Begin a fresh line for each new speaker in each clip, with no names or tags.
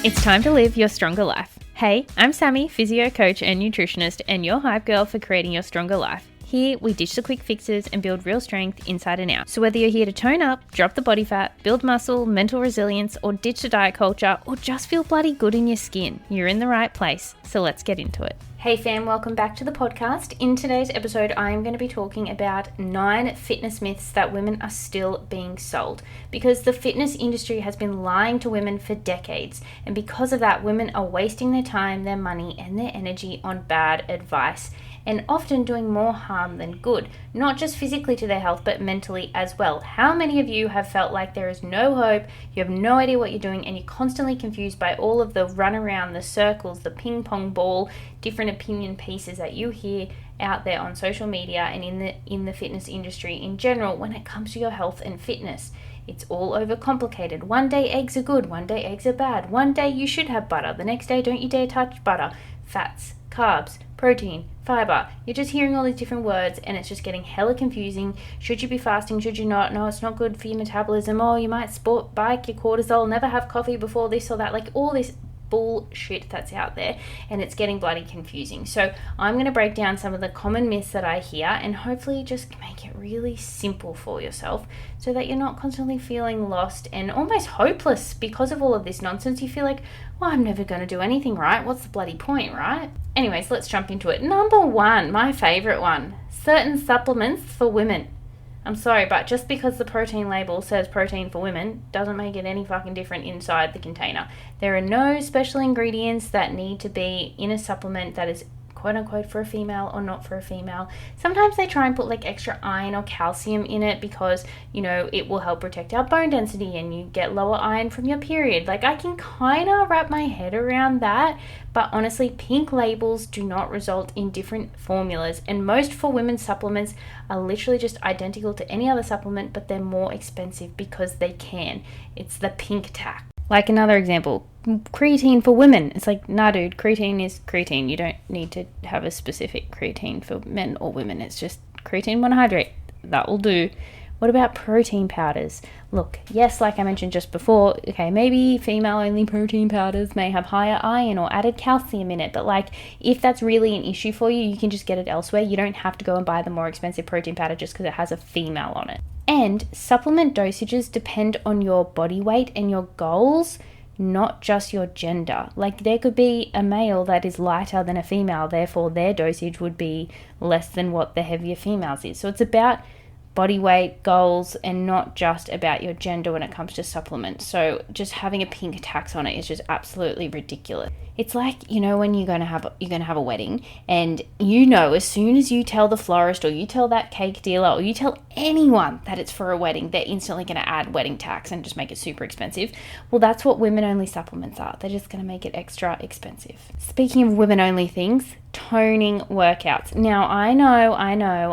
It's time to live your stronger life. Hey, I'm Sammy, physio coach and nutritionist, and your hype girl for creating your stronger life. Here, we ditch the quick fixes and build real strength inside and out. So whether you're here to tone up, drop the body fat, build muscle, mental resilience, or ditch the diet culture, or just feel bloody good in your skin, you're in the right place. So let's get into it. Hey fam, welcome back to the podcast. In today's episode, I am going to be talking about 9 fitness myths that women are still being sold, because the fitness industry has been lying to women for decades, and because of that, women are wasting their time, their money, and their energy on bad advice, and often doing more harm than good, not just physically to their health, but mentally as well. How many of you have felt like there is no hope, you have no idea what you're doing, and you're constantly confused by all of the run around, the circles, the ping pong ball, different opinion pieces that you hear out there on social media and in the fitness industry in general when it comes to your health and fitness? It's all overcomplicated. One day eggs are good, one day eggs are bad. One day you should have butter, the next day don't you dare touch butter. Fats, carbs, protein, fiber. You're just hearing all these different words and it's just getting hella confusing. Should you be fasting? Should you not? No, it's not good for your metabolism. Oh, you might sport bike your cortisol, never have coffee before this or that. Like all this bullshit that's out there, and it's getting bloody confusing. So I'm going to break down some of the common myths that I hear and hopefully just make it really simple for yourself so that you're not constantly feeling lost and almost hopeless because of all of this nonsense. You feel like, well, I'm never going to do anything right. What's the bloody point, right? Anyways, let's jump into it. Number 1, my favorite one, certain supplements for women. I'm sorry, but just because the protein label says protein for women doesn't make it any fucking different inside the container. There are no special ingredients that need to be in a supplement that is quote unquote for a female or not for a female. Sometimes they try and put like extra iron or calcium in it because, you know, it will help protect our bone density and you get lower iron from your period. Like I can kind of wrap my head around that, but honestly, pink labels do not result in different formulas, and most for women's supplements are literally just identical to any other supplement, but they're more expensive because they can. It's the pink tack. Like another example, creatine for women. It's like, nah dude, creatine is creatine. You don't need to have a specific creatine for men or women. It's just creatine monohydrate. That will do. What about protein powders? Look, yes, like I mentioned just before, okay, maybe female-only protein powders may have higher iron or added calcium in it, but like, if that's really an issue for you, you can just get it elsewhere. You don't have to go and buy the more expensive protein powder just because it has a female on it. And supplement dosages depend on your body weight and your goals, not just your gender. Like there could be a male that is lighter than a female, therefore their dosage would be less than what the heavier females is. So it's about body weight, goals, and not just about your gender when it comes to supplements. So just having a pink tax on it is just absolutely ridiculous. It's like, you know, when you're going to have a wedding, and you know, as soon as you tell the florist or you tell that cake dealer or you tell anyone that it's for a wedding, they're instantly going to add wedding tax and just make it super expensive. Well, that's what women-only supplements are. They're just going to make it extra expensive. Speaking of women-only things, toning workouts. Now, I know,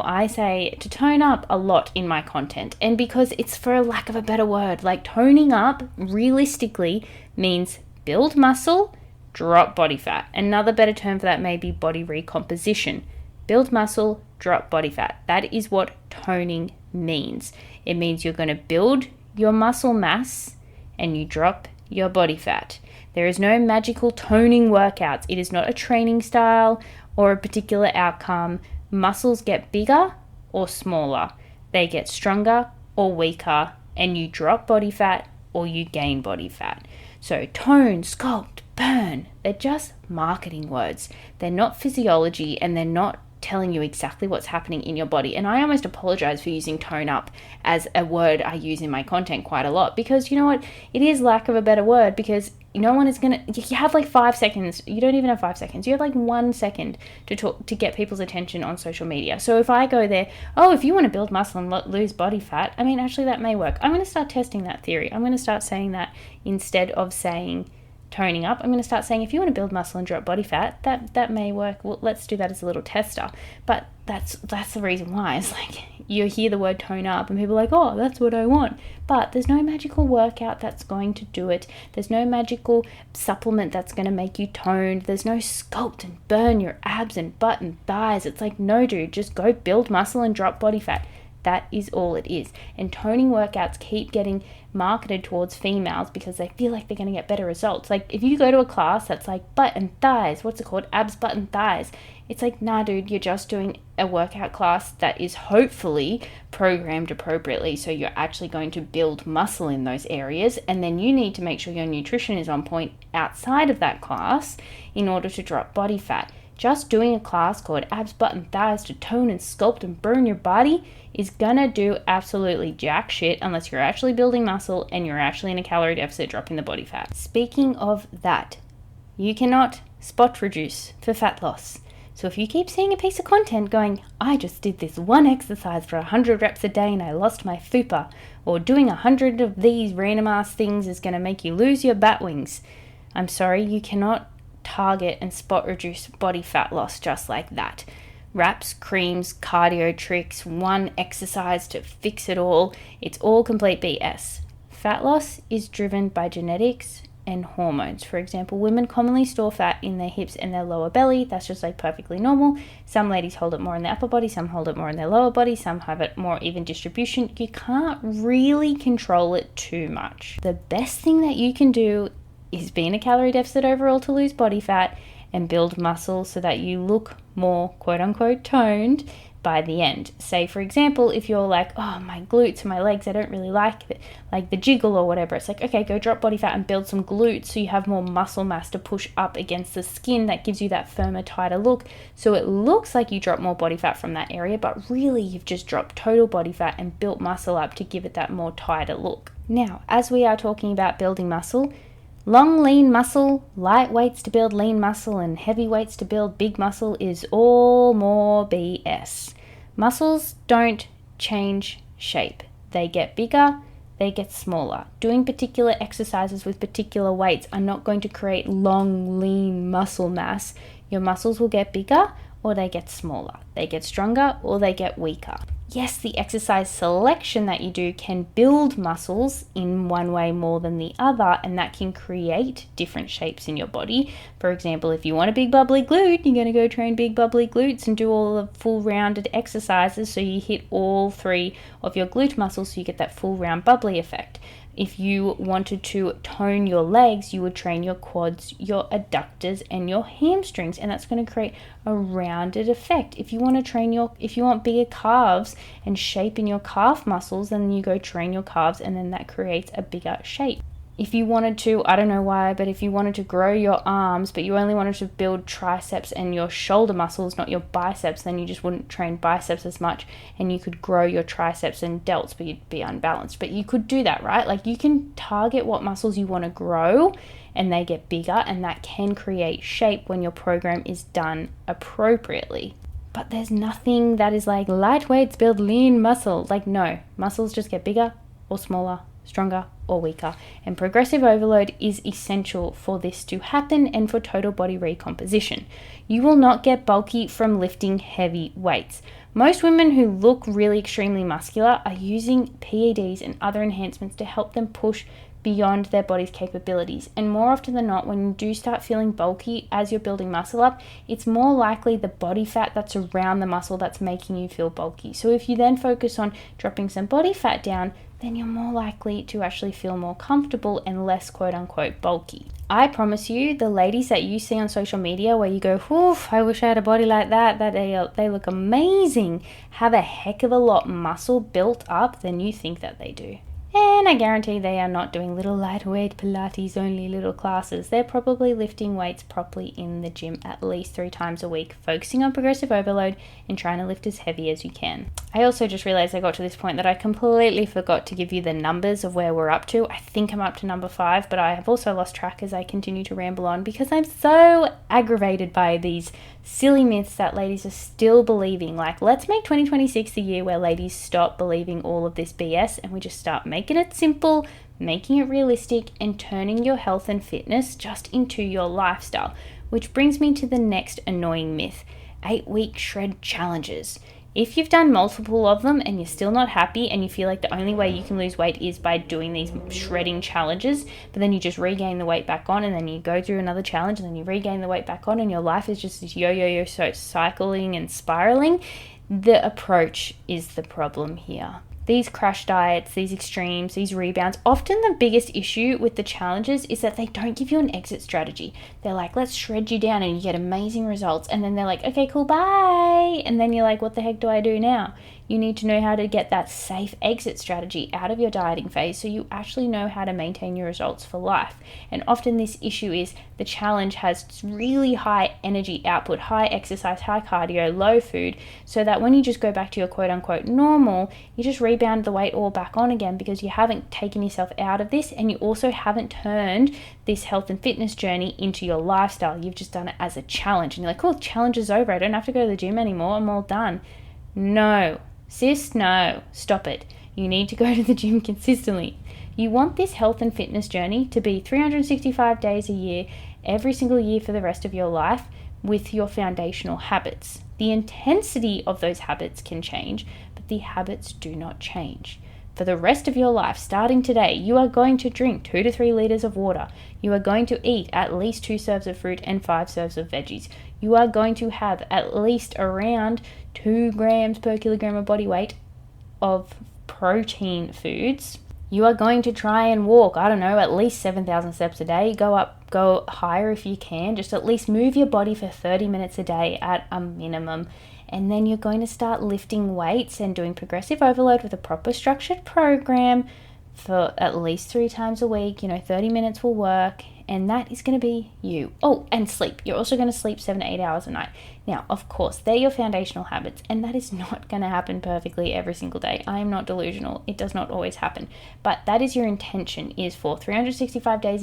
I say to tone up a lot in my content, and because it's for a lack of a better word, like toning up realistically means build muscle, drop body fat. Another better term for that may be body recomposition. Build muscle, drop body fat. That is what toning means. It means you're going to build your muscle mass and you drop your body fat. There is no magical toning workouts. It is not a training style or a particular outcome. Muscles get bigger or smaller. They get stronger or weaker, and you drop body fat or you gain body fat. So tone, sculpt, burn, they're just marketing words. They're not physiology, and they're not telling you exactly what's happening in your body. And I almost apologize for using tone up as a word I use in my content quite a lot, because you know what, it is lack of a better word, because no one is gonna, you have like 5 seconds, you don't even have 5 seconds, you have like 1 second to talk, to get people's attention on social media. So if I go there, oh, if you want to build muscle and lose body fat, I mean, actually that may work. I'm going to start testing that theory. I'm going to start saying that instead of saying toning up. I'm going to start saying, if you want to build muscle and drop body fat, that may work. Well, let's do that as a little tester. But that's the reason why. It's like you hear the word tone up and people are like, oh, that's what I want. But there's no magical workout that's going to do it. There's no magical supplement that's going to make you toned. There's no sculpt and burn your abs and butt and thighs. It's like, no, dude, just go build muscle and drop body fat. That is all it is. And toning workouts keep getting marketed towards females because they feel like they're going to get better results. Like if you go to a class that's like butt and thighs, what's it called? Abs, butt and thighs. It's like, nah, dude, you're just doing a workout class that is hopefully programmed appropriately. So you're actually going to build muscle in those areas. And then you need to make sure your nutrition is on point outside of that class in order to drop body fat. Just doing a class called abs, butt and thighs to tone and sculpt and burn your body is gonna do absolutely jack shit unless you're actually building muscle and you're actually in a calorie deficit dropping the body fat. Speaking of that, you cannot spot reduce for fat loss. So if you keep seeing a piece of content going, I just did this one exercise for 100 reps a day and I lost my fupa, or doing 100 of these random ass things is going to make you lose your bat wings. I'm sorry, you cannot target and spot reduce body fat loss just like that. Wraps, creams, cardio tricks, one exercise to fix it all. It's all complete BS. Fat loss is driven by genetics and hormones. For example, women commonly store fat in their hips and their lower belly. That's just like perfectly normal. Some ladies hold it more in their upper body, some hold it more in their lower body, some have it more even distribution. You can't really control it too much. The best thing that you can do is be in a calorie deficit overall to lose body fat and build muscle so that you look more quote unquote toned by the end. Say for example, if you're like, oh, my glutes and my legs, I don't really like it, like the jiggle or whatever, it's like, okay, go drop body fat and build some glutes so you have more muscle mass to push up against the skin. That gives you that firmer, tighter look, so it looks like you drop more body fat from that area, but really you've just dropped total body fat and built muscle up to give it that more tighter look. Now, as we are talking about building muscle, long, lean muscle, light weights to build lean muscle, and heavy weights to build big muscle is all more BS. Muscles don't change shape. They get bigger, they get smaller. Doing particular exercises with particular weights are not going to create long, lean muscle mass. Your muscles will get bigger or they get smaller. They get stronger or they get weaker. Yes, the exercise selection that you do can build muscles in one way more than the other, and that can create different shapes in your body. For example, if you want a big bubbly glute, you're going to go train big bubbly glutes and do all the full rounded exercises so you hit all three of your glute muscles so you get that full round bubbly effect. If you wanted to tone your legs, you would train your quads, your adductors, and your hamstrings, and that's going to create a rounded effect. If you want bigger calves and shape in your calf muscles, then you go train your calves, and then that creates a bigger shape. If you wanted to, I don't know why, but if you wanted to grow your arms, but you only wanted to build triceps and your shoulder muscles, not your biceps, then you just wouldn't train biceps as much, and you could grow your triceps and delts, but you'd be unbalanced. But you could do that, right? Like you can target what muscles you want to grow and they get bigger, and that can create shape when your program is done appropriately. But there's nothing that is like light weights build lean muscle. Like no, muscles just get bigger or smaller, stronger or weaker, and progressive overload is essential for this to happen and for total body recomposition. You will not get bulky from lifting heavy weights. Most women who look really extremely muscular are using PEDs and other enhancements to help them push beyond their body's capabilities, and more often than not, when you do start feeling bulky as you're building muscle up, it's more likely the body fat that's around the muscle that's making you feel bulky. So if you then focus on dropping some body fat down, then you're more likely to actually feel more comfortable and less quote-unquote bulky. I promise you, the ladies that you see on social media where you go, oof, I wish I had a body like that they look amazing, have a heck of a lot muscle built up than you think that they do. And I guarantee they are not doing little lightweight Pilates only little classes. They're probably lifting weights properly in the gym at least 3 times a week, focusing on progressive overload and trying to lift as heavy as you can. I also just realized I got to this point that I completely forgot to give you the numbers of where we're up to. I think I'm up to number 5, but I have also lost track as I continue to ramble on because I'm so aggravated by these silly myths that ladies are still believing. Like, let's make 2026 the year where ladies stop believing all of this BS and we just start making it simple, making it realistic, and turning your health and fitness just into your lifestyle. Which brings me to the next annoying myth: 8-week shred challenges. If you've done multiple of them and you're still not happy and you feel like the only way you can lose weight is by doing these shredding challenges, but then you just regain the weight back on and then you go through another challenge and then you regain the weight back on and your life is just this yo-yo-yo so cycling and spiraling, The approach is the problem here. These crash diets, these extremes, these rebounds, often the biggest issue with the challenges is that they don't give you an exit strategy. They're like, let's shred you down and you get amazing results. And then they're like, okay, cool, bye. And then you're like, what the heck do I do now? You need to know how to get that safe exit strategy out of your dieting phase so you actually know how to maintain your results for life. And often this issue is the challenge has really high energy output, high exercise, high cardio, low food, so that when you just go back to your quote unquote normal, you just rebound the weight all back on again because you haven't taken yourself out of this, and you also haven't turned this health and fitness journey into your lifestyle. You've just done it as a challenge and you're like, cool, challenge is over. I don't have to go to the gym anymore. I'm all done. No. Sis, no, stop it. You need to go to the gym consistently. You want this health and fitness journey to be 365 days a year, every single year for the rest of your life with your foundational habits. The intensity of those habits can change, but the habits do not change. For the rest of your life, starting today, you are going to drink 2 to 3 liters of water. You are going to eat at least 2 serves of fruit and 5 serves of veggies. You are going to have at least around 2 grams per kilogram of body weight of protein foods. You are going to try and walk, at least 7,000 steps a day. Go higher if you can. Just at least move your body for 30 minutes a day at a minimum. And then you're going to start lifting weights and doing progressive overload with a proper structured program for at least 3 times a week. 30 minutes will work, and that is going to be you. Oh, and sleep. You're also going to sleep 7 to 8 hours a night. Now, of course, they're your foundational habits, and that is not going to happen perfectly every single day. I am not delusional. It does not always happen. But that is your intention, is for 365 days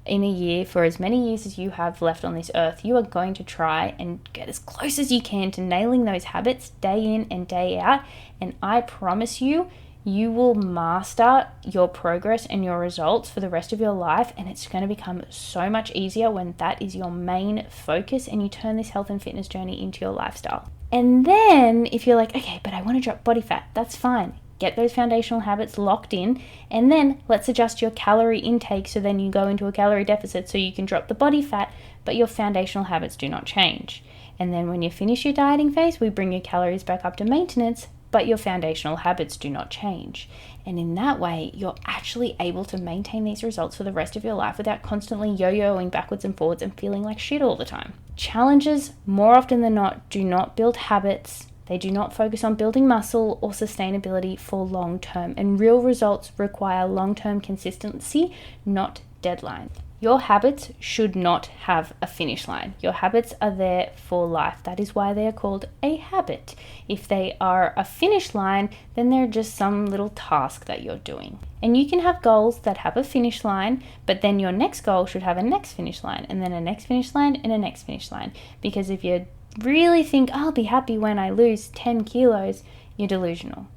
in a year, for as many years as you have left on this earth, you are going to try and get as close as you can to nailing those habits day in and day out. And I promise you, you will master your progress and your results for the rest of your life, and it's going to become so much easier when that is your main focus and you turn this health and fitness journey into your lifestyle. And then if you're like, okay, but I want to drop body fat, that's fine. Get those foundational habits locked in, and then let's adjust your calorie intake so then you go into a calorie deficit so you can drop the body fat, but your foundational habits do not change. And then when you finish your dieting phase, we bring your calories back up to maintenance, but your foundational habits do not change. And in that way, you're actually able to maintain these results for the rest of your life without constantly yo-yoing backwards and forwards and feeling like shit all the time. Challenges, more often than not, do not build habits. They do not focus on building muscle or sustainability for long term, and real results require long-term consistency, not deadline. Your habits should not have a finish line. Your habits are there for life. That is why they are called a habit. If they are a finish line, then they're just some little task that you're doing. And you can have goals that have a finish line, but then your next goal should have a next finish line, and then a next finish line, and a next finish line. Because if you really think, I'll be happy when I lose 10 kilos, you're delusional.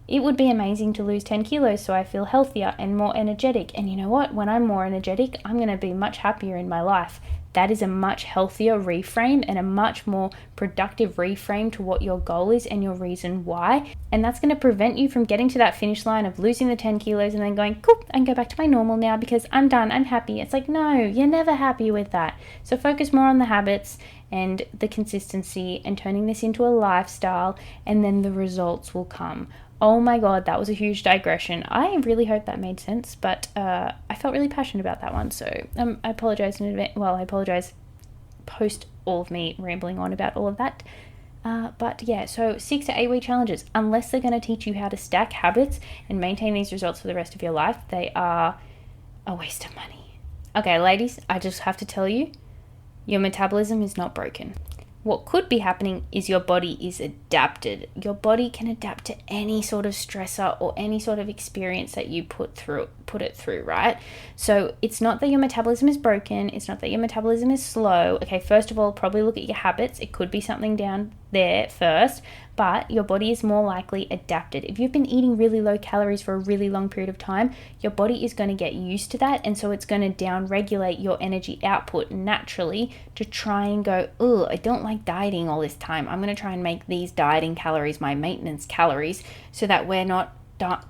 It would be amazing to lose 10 kilos so I feel healthier and more energetic. And you know what? When I'm more energetic, I'm going to be much happier in my life. That is a much healthier reframe and a much more productive reframe to what your goal is and your reason why. And that's going to prevent you from getting to that finish line of losing the 10 kilos and then going, cool, I can go back to my normal now because I'm done, I'm happy. It's like, no, you're never happy with that. So focus more on the habits and the consistency and turning this into a lifestyle, and then the results will come. Oh my God, that was a huge digression. I really hope that made sense, but I felt really passionate about that one. So I apologize in advance. Well, I apologize post all of me rambling on about all of that. But yeah, so 6 to 8 week challenges, unless they're going to teach you how to stack habits and maintain these results for the rest of your life, they are a waste of money. Okay, ladies, I just have to tell you, your metabolism is not broken. What could be happening is your body is adapted. Your body can adapt to any sort of stressor or any sort of experience that you put it through, right? So it's not that your metabolism is broken. It's not that your metabolism is slow. Okay, first of all, probably look at your habits. It could be something down there first, but your body is more likely adapted. If you've been eating really low calories for a really long period of time, your body is going to get used to that, and so it's going to down-regulate your energy output naturally to try and go, oh, I don't like dieting all this time. I'm going to try and make these dieting calories my maintenance calories so that we're not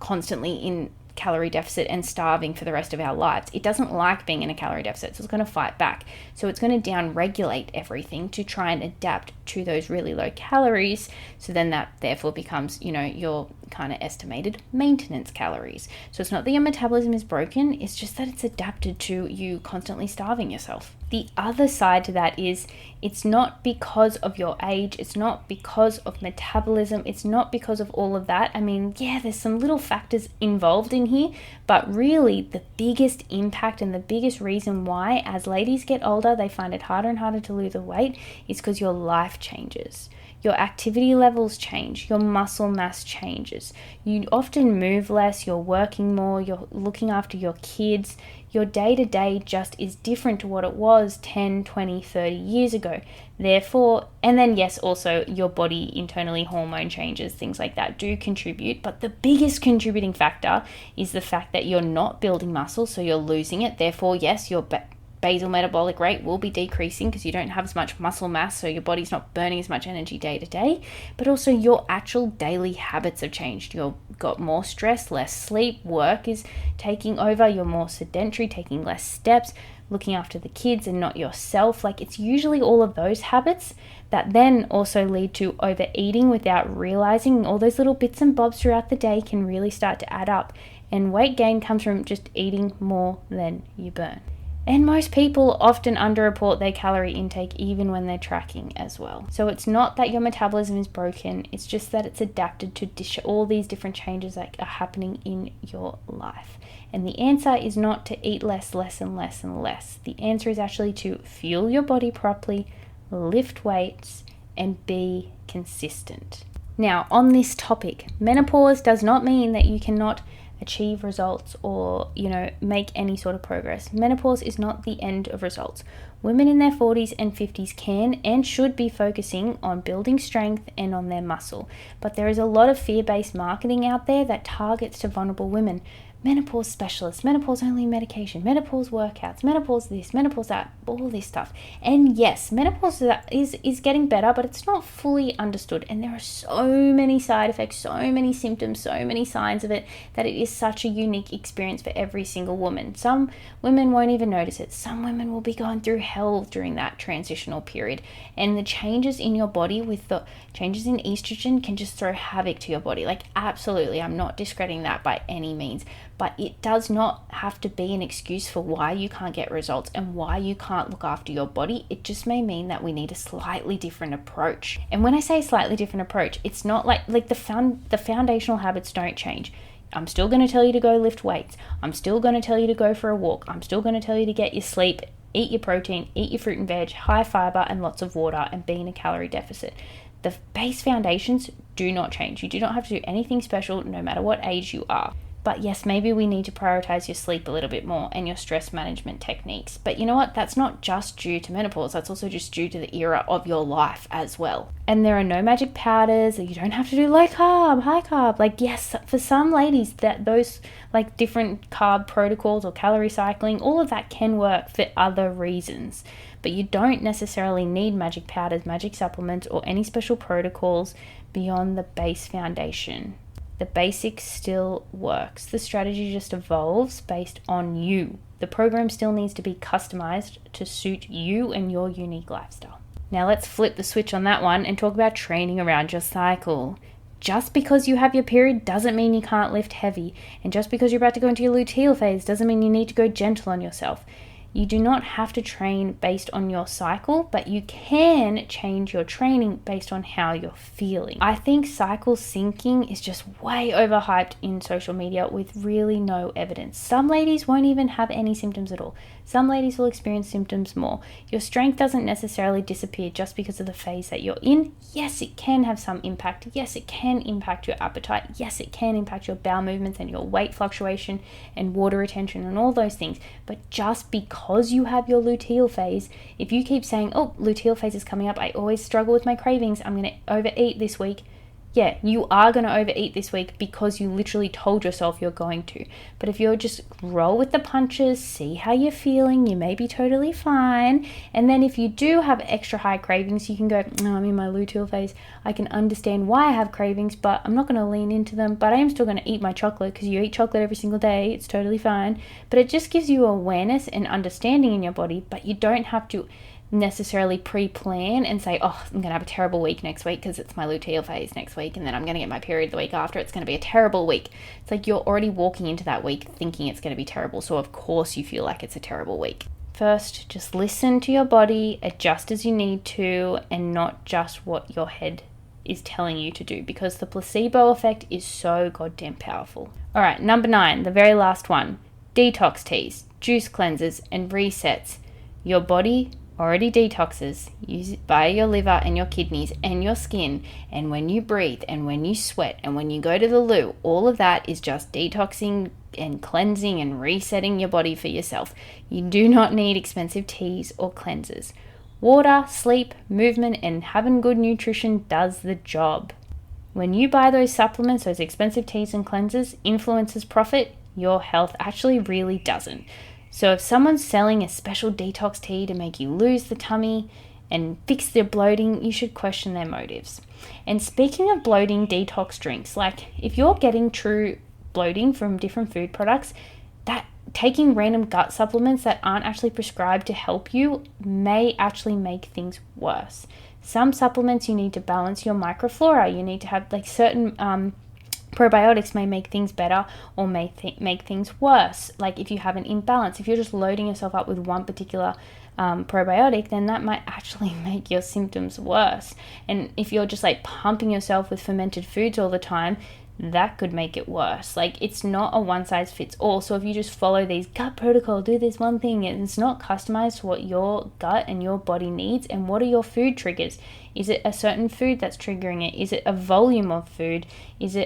constantly in calorie deficit and starving for the rest of our lives. It doesn't like being in a calorie deficit, so it's going to fight back. So it's going to down-regulate everything to try and adapt to those really low calories. So then that therefore becomes, your kind of estimated maintenance calories. So it's not that your metabolism is broken, it's just that it's adapted to you constantly starving yourself. The other side to that is it's not because of your age, it's not because of metabolism, it's not because of all of that. I mean, yeah, there's some little factors involved in here, but really the biggest impact and the biggest reason why as ladies get older, they find it harder and harder to lose the weight is because your life changes. Your activity levels change, your muscle mass changes. You often move less, you're working more, you're looking after your kids. Your day-to-day just is different to what it was 10, 20, 30 years ago. Therefore, and then yes, also your body internally, hormone changes, things like that do contribute. But the biggest contributing factor is the fact that you're not building muscle, so you're losing it. Therefore, yes, your basal metabolic rate will be decreasing because you don't have as much muscle mass, so your body's not burning as much energy day to day. But also your actual daily habits have changed. You've got more stress, less sleep, work is taking over, you're more sedentary, taking less steps, looking after the kids and not yourself. Like, it's usually all of those habits that then also lead to overeating without realizing. All those little bits and bobs throughout the day can really start to add up, and weight gain comes from just eating more than you burn. And most people often underreport their calorie intake even when they're tracking as well. So it's not that your metabolism is broken, it's just that it's adapted to all these different changes that are happening in your life. And the answer is not to eat less, less, and less, and less. The answer is actually to fuel your body properly, lift weights, and be consistent. Now, on this topic, menopause does not mean that you cannot achieve results or, make any sort of progress. Menopause is not the end of results. Women in their 40s and 50s can and should be focusing on building strength and on their muscle. But there is a lot of fear-based marketing out there that targets to vulnerable women. Menopause specialists, menopause only medication, menopause workouts, menopause this, menopause that, all this stuff. And yes, menopause is getting better, but it's not fully understood. And there are so many side effects, so many symptoms, so many signs of it, that it is such a unique experience for every single woman. Some women won't even notice it. Some women will be going through hell during that transitional period. And the changes in your body with the changes in estrogen can just throw havoc to your body. Like, absolutely, I'm not discrediting that by any means. But it does not have to be an excuse for why you can't get results and why you can't look after your body. It just may mean that we need a slightly different approach. And when I say slightly different approach, it's not like the foundational habits don't change. I'm still going to tell you to go lift weights. I'm still going to tell you to go for a walk. I'm still going to tell you to get your sleep, eat your protein, eat your fruit and veg, high fiber and lots of water, and be in a calorie deficit. The base foundations do not change. You do not have to do anything special no matter what age you are. But yes, maybe we need to prioritize your sleep a little bit more and your stress management techniques. But you know what? That's not just due to menopause. That's also just due to the era of your life as well. And there are no magic powders. You don't have to do low carb, high carb. Like, yes, for some ladies, that those like different carb protocols or calorie cycling, all of that can work for other reasons. But you don't necessarily need magic powders, magic supplements, or any special protocols beyond the base foundation. The basics still works. The strategy just evolves based on you. The program still needs to be customized to suit you and your unique lifestyle. Now let's flip the switch on that one and talk about training around your cycle. Just because you have your period doesn't mean you can't lift heavy. And just because you're about to go into your luteal phase doesn't mean you need to go gentle on yourself. You do not have to train based on your cycle, but you can change your training based on how you're feeling. I think cycle syncing is just way overhyped in social media with really no evidence. Some ladies won't even have any symptoms at all. Some ladies will experience symptoms more. Your strength doesn't necessarily disappear just because of the phase that you're in. Yes, it can have some impact. Yes, it can impact your appetite. Yes, it can impact your bowel movements and your weight fluctuation and water retention and all those things. But just because you have your luteal phase, if you keep saying, oh, luteal phase is coming up, I always struggle with my cravings, I'm going to overeat this week, Yeah, you are going to overeat this week because you literally told yourself you're going to. But if you're just roll with the punches, see how you're feeling, you may be totally fine. And then if you do have extra high cravings, you can go, no, I'm in my luteal phase. I can understand why I have cravings, but I'm not going to lean into them. But I am still going to eat my chocolate because you eat chocolate every single day. It's totally fine. But it just gives you awareness and understanding in your body, but you don't have to necessarily pre-plan and say, oh, I'm gonna have a terrible week next week because it's my luteal phase next week, and then I'm gonna get my period the week after. It's gonna be a terrible week. It's like you're already walking into that week thinking it's gonna be terrible, so of course you feel like it's a terrible week. First, just listen to your body, adjust as you need to, and not just what your head is telling you to do, because the placebo effect is so goddamn powerful. All right, number 9, the very last one: detox teas, juice cleansers, and resets. Your body already detoxes by your liver and your kidneys and your skin, and when you breathe and when you sweat and when you go to the loo, all of that is just detoxing and cleansing and resetting your body for yourself. You do not need expensive teas or cleansers. Water, sleep, movement, and having good nutrition does the job. When you buy those supplements, those expensive teas and cleansers, influences profit, your health actually really doesn't. So if someone's selling a special detox tea to make you lose the tummy and fix their bloating, you should question their motives. And speaking of bloating detox drinks, like if you're getting true bloating from different food products, that taking random gut supplements that aren't actually prescribed to help you may actually make things worse. Some supplements you need to balance your microflora. You need to have like certain probiotics may make things better or may make things worse. Like if you have an imbalance, if you're just loading yourself up with one particular probiotic, then that might actually make your symptoms worse. And if you're just like pumping yourself with fermented foods all the time, that could make it worse. Like it's not a one size fits all. So if you just follow these gut protocol, do this one thing, and it's not customized to what your gut and your body needs. And what are your food triggers? Is it a certain food that's triggering it? Is it a volume of food?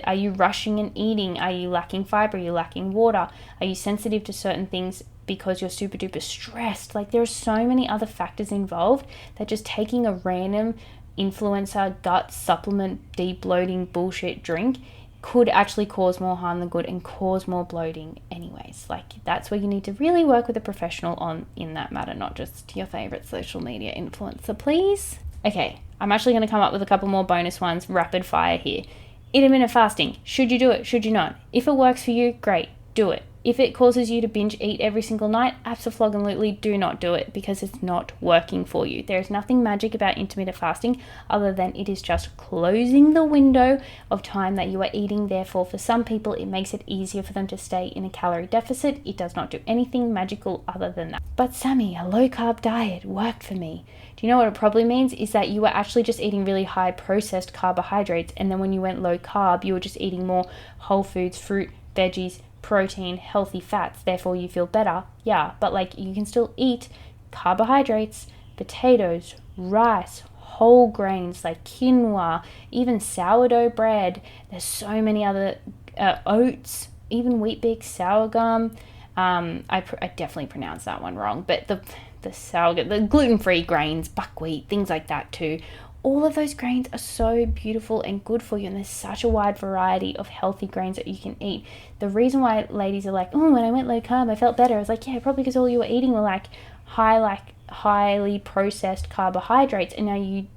Are you rushing and eating? Are you lacking fiber? Are you lacking water? Are you sensitive to certain things because you're super duper stressed? Like there are so many other factors involved that just taking a random influencer gut supplement deep bloating bullshit drink could actually cause more harm than good and cause more bloating anyways. Like that's where you need to really work with a professional on in that matter, not just your favorite social media influencer, please. Okay, I'm actually going to come up with a couple more bonus ones, rapid fire here. Intermittent fasting. Should you do it? Should you not? If it works for you, great, do it. If it causes you to binge eat every single night, absolutely do not do it because it's not working for you. There is nothing magic about intermittent fasting other than it is just closing the window of time that you are eating. Therefore, for some people, it makes it easier for them to stay in a calorie deficit. It does not do anything magical other than that. But Sammy, a low carb diet worked for me. Do you know what it probably means? Is that you were actually just eating really high processed carbohydrates, and then when you went low carb, you were just eating more whole foods, fruit, veggies, protein, healthy fats, therefore you feel better. Yeah, but like you can still eat carbohydrates, potatoes, rice, whole grains like quinoa, even sourdough bread. There's so many other oats, even Wheat Bix, sorghum. I definitely pronounced that one wrong, but the gluten-free grains, buckwheat, things like that too. All of those grains are so beautiful and good for you, and there's such a wide variety of healthy grains that you can eat. The reason why ladies are like, oh, when I went low carb, I felt better. I was like, yeah, probably because all you were eating were highly processed carbohydrates, and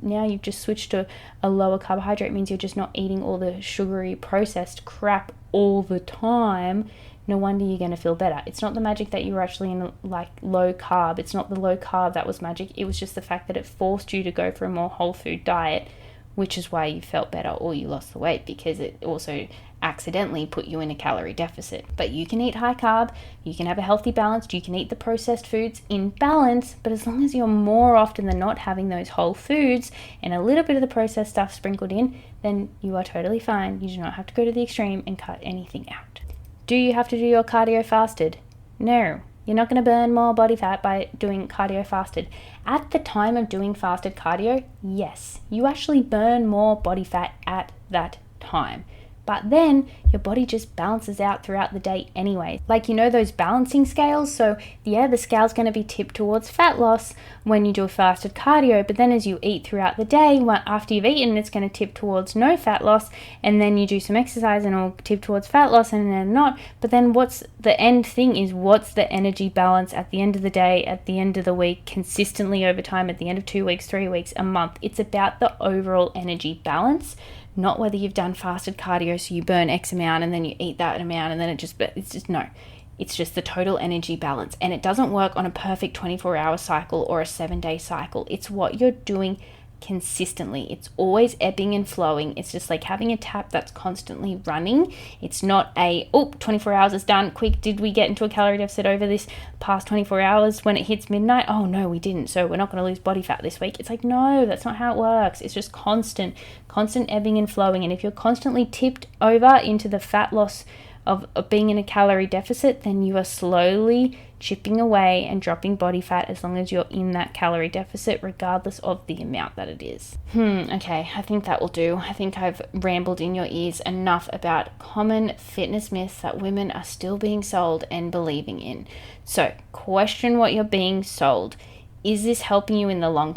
now you've just switched to a lower carbohydrate. It means you're just not eating all the sugary processed crap all the time. No wonder you're going to feel better. It's not the magic that you were actually in like low carb. It's not the low carb that was magic. It was just the fact that it forced you to go for a more whole food diet, which is why you felt better or you lost the weight, because it also accidentally put you in a calorie deficit. But you can eat high carb, you can have a healthy balance, you can eat the processed foods in balance, but as long as you're more often than not having those whole foods and a little bit of the processed stuff sprinkled in, then you are totally fine. You do not have to go to the extreme and cut anything out. Do you have to do your cardio fasted? No. You're not going to burn more body fat by doing cardio fasted. At the time of doing fasted cardio, yes, you actually burn more body fat at that time. but then your body just balances out throughout the day anyway. Like, those balancing scales? So yeah, the scale's going to be tipped towards fat loss when you do a fasted cardio, but then as you eat throughout the day, after you've eaten, it's going to tip towards no fat loss, and then you do some exercise and it'll tip towards fat loss and then not. But then what's the end thing is, what's the energy balance at the end of the day, at the end of the week, consistently over time, at the end of 2 weeks, 3 weeks, a month? It's about the overall energy balance, not whether you've done fasted cardio so you burn X amount and then you eat that amount and then it's just the total energy balance. And it doesn't work on a perfect 24-hour cycle or a 7-day cycle. It's what you're doing consistently. It's always ebbing and flowing. It's just like having a tap that's constantly running. It's not 24 hours is done, quick, did we get into a calorie deficit over this past 24 hours when it hits midnight? Oh no, we didn't, so we're not going to lose body fat this week. It's like, no, that's not how it works. It's just constant ebbing and flowing. And if you're constantly tipped over into the fat loss of being in a calorie deficit, then you are slowly chipping away and dropping body fat as long as you're in that calorie deficit, regardless of the amount that it is. Okay, I think that will do. I think I've rambled in your ears enough about common fitness myths that women are still being sold and believing in. So, question what you're being sold. Is this helping you in the long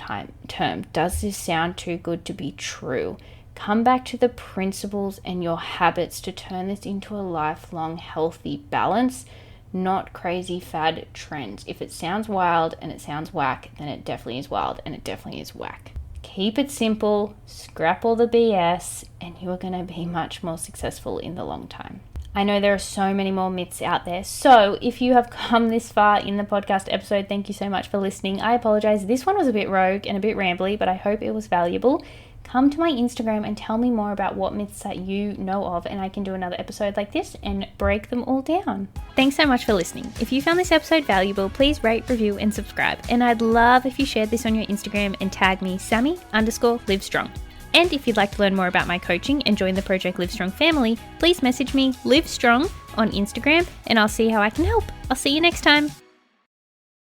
term? Does this sound too good to be true? Come back to the principles and your habits to turn this into a lifelong healthy balance, not crazy fad trends. If it sounds wild and it sounds whack, then it definitely is wild and it definitely is whack. Keep it simple, scrap all the BS, and you are going to be much more successful in the long time. I know there are so many more myths out there. So if you have come this far in the podcast episode, thank you so much for listening. I apologize. This one was a bit rogue and a bit rambly, but I hope it was valuable. Come to my Instagram and tell me more about what myths that you know of, and I can do another episode like this and break them all down. Thanks so much for listening. If you found this episode valuable, please rate, review, and subscribe. And I'd love if you shared this on your Instagram and tag me, Sammy_livestrong. And if you'd like to learn more about my coaching and join the Project Livestrong family, please message me, Livestrong, on Instagram, and I'll see how I can help. I'll see you next time.